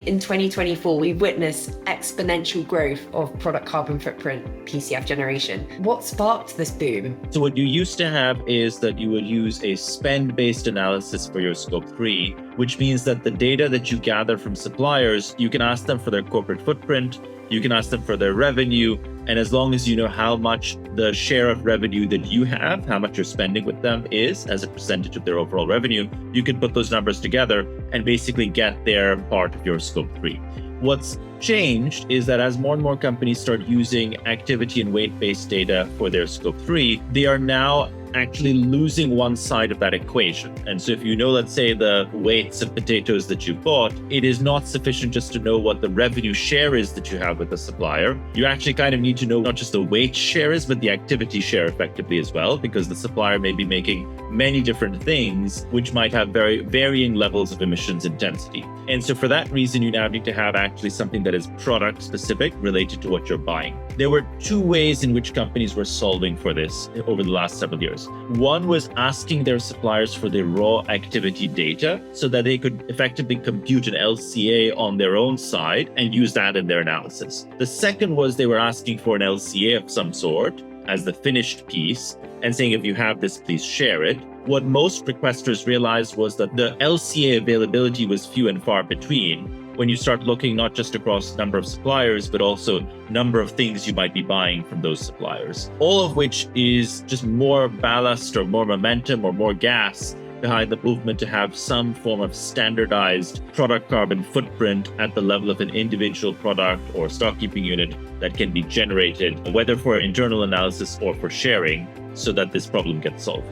In 2024, we witnessed exponential growth of product carbon footprint PCF generation. What sparked this boom? So what you used to have is that you would use a spend-based analysis for your Scope 3, which means that the data that you gather from suppliers, you can ask them for their corporate footprint, you can ask them for their revenue, and as long as you know how much the share of revenue that you have, how much you're spending with them is as a percentage of their overall revenue, you can put those numbers together and basically get their part of your Scope 3. What's changed is that as more and more companies start using activity and weight-based data for their Scope 3, they are now actually losing one side of that equation. And so if you know, let's say, the weights of potatoes that you bought, it is not sufficient just to know what the revenue share is that you have with the supplier. You actually kind of need to know not just the weight share is, but the activity share effectively as well, because the supplier may be making many different things, which might have very varying levels of emissions intensity. And so for that reason, you now need to have actually something that is product specific related to what you're buying. There were two ways in which companies were solving for this over the last several years. One was asking their suppliers for their raw activity data so that they could effectively compute an LCA on their own side and use that in their analysis. The second was they were asking for an LCA of some sort as the finished piece and saying, if you have this, please share it. What most requesters realized was that the LCA availability was few and far between when you start looking not just across number of suppliers, but also number of things you might be buying from those suppliers. All of which is just more ballast or more momentum or more gas behind the movement to have some form of standardized product carbon footprint at the level of an individual product or stock keeping unit that can be generated, whether for internal analysis or for sharing, so that this problem gets solved.